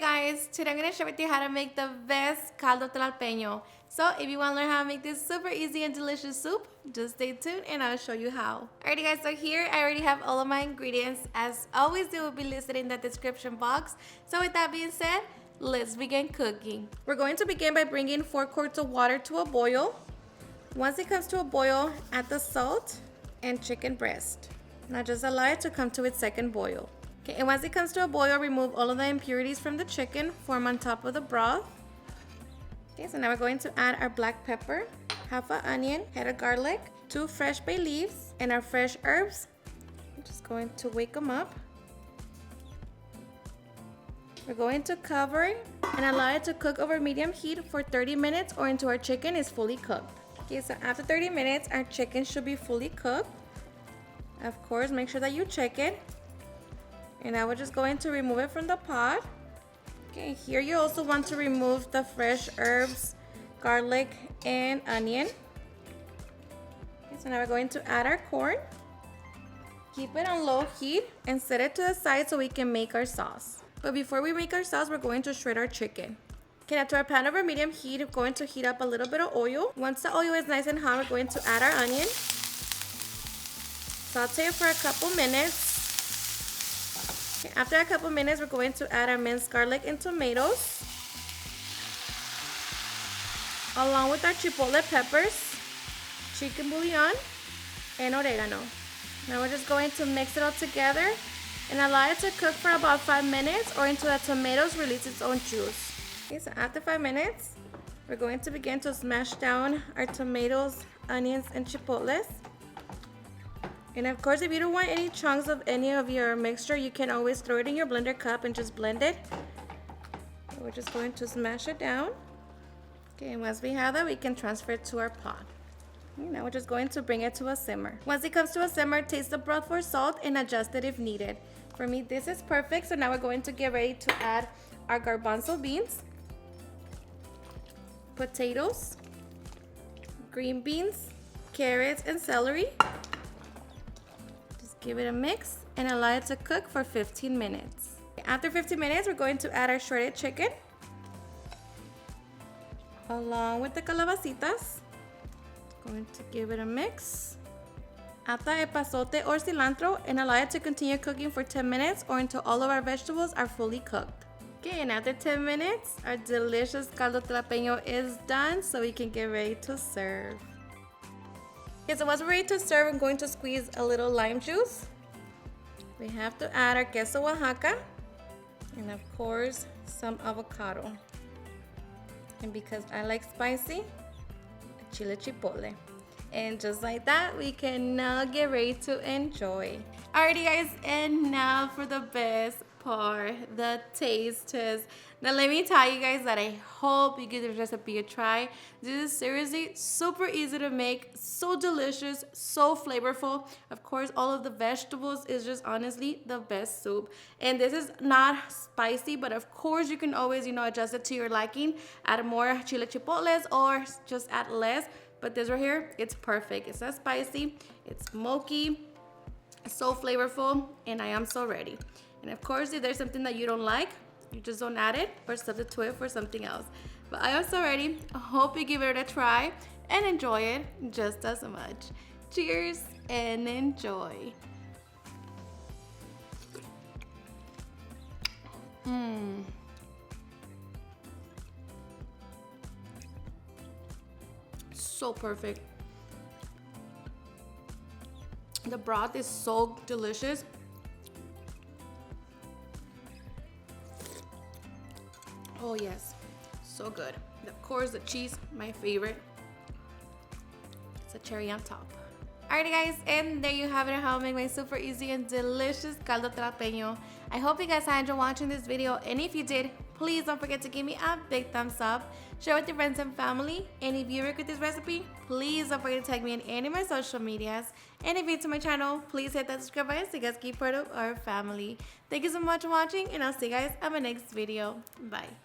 guys, today I'm going to share with you how to make the best caldo tlalpeño. So if you want to learn how to make this super easy and delicious soup, just stay tuned and I'll show you how. Alrighty guys, so here I already have all of my ingredients. As always, they will be listed in the description box. So with that being said, let's begin cooking. We're going to begin by bringing 4 quarts of water to a boil. Once it comes to a boil, add the salt and chicken breast. Now just allow it to come to its second boil. Okay, and once it comes to a boil, remove all of the impurities from the chicken, form on top of the broth. Okay, so now we're going to add our black pepper, half an onion, head of garlic, 2 fresh bay leaves, and our fresh herbs. I'm just going to wake them up. We're going to cover it and allow it to cook over medium heat for 30 minutes or until our chicken is fully cooked. Okay, so after 30 minutes, our chicken should be fully cooked. Of course, make sure that you check it. And now we're just going to remove it from the pot. Okay, here you also want to remove the fresh herbs, garlic, and onion. Okay, so now we're going to add our corn. Keep it on low heat and set it to the side so we can make our sauce. But before we make our sauce, we're going to shred our chicken. Okay, now to our pan over medium heat, we're going to heat up a little bit of oil. Once the oil is nice and hot, we're going to add our onion. Saute it for a couple minutes. Okay, after a couple minutes, we're going to add our minced garlic and tomatoes, along with our chipotle peppers, chicken bouillon, and oregano. Now we're just going to mix it all together and allow it to cook for about 5 minutes or until the tomatoes release its own juice. Okay, so after 5 minutes, we're going to begin to smash down our tomatoes, onions, and chipotles. And of course, if you don't want any chunks of any of your mixture, you can always throw it in your blender cup and just blend it. We're just going to smash it down. Okay, and once we have that, we can transfer it to our pot. Okay, now we're just going to bring it to a simmer. Once it comes to a simmer, taste the broth for salt and adjust it if needed. For me, this is perfect, so now we're going to get ready to add our garbanzo beans, potatoes, green beans, carrots, and celery. Give it a mix and allow it to cook for 15 minutes. After 15 minutes, we're going to add our shredded chicken along with the calabacitas. Going to give it a mix. Add the epazote or cilantro and allow it to continue cooking for 10 minutes or until all of our vegetables are fully cooked. Okay, and after 10 minutes, our delicious caldo tlalpeño is done, so we can get ready to serve. Okay, so once we're ready to serve, I'm going to squeeze a little lime juice. We have to add our queso Oaxaca and of course some avocado. And because I like spicy, a chile chipotle. And just like that, we can now get ready to enjoy. Alrighty guys, and now for the best part, the taste test. Now let me tell you guys that I hope you give this recipe a try. This is seriously super easy to make, so delicious, so flavorful. Of course, all of the vegetables is just honestly the best soup. And this is not spicy, but of course you can always, adjust it to your liking. Add more chile chipotles or just add less. But this right here, it's perfect. It's not spicy, it's smoky, so flavorful, and I am so ready. And of course, if there's something that you don't like, you just don't add it or substitute it for something else. But I am so ready. I hope you give it a try and enjoy it just as much. Cheers and enjoy. So perfect. The broth is so delicious. Oh yes, so good. Of course, the cheese, my favorite. It's a cherry on top. Alrighty guys, and there you have it, how I make my super easy and delicious caldo tlalpeño. I hope you guys enjoyed watching this video, and if you did, please don't forget to give me a big thumbs up, share with your friends and family, and if you agree with this recipe, please don't forget to tag me in any of my social medias, and if you're new to my channel, please hit that subscribe button so you guys keep part of our family. Thank you so much for watching, and I'll see you guys on my next video. Bye.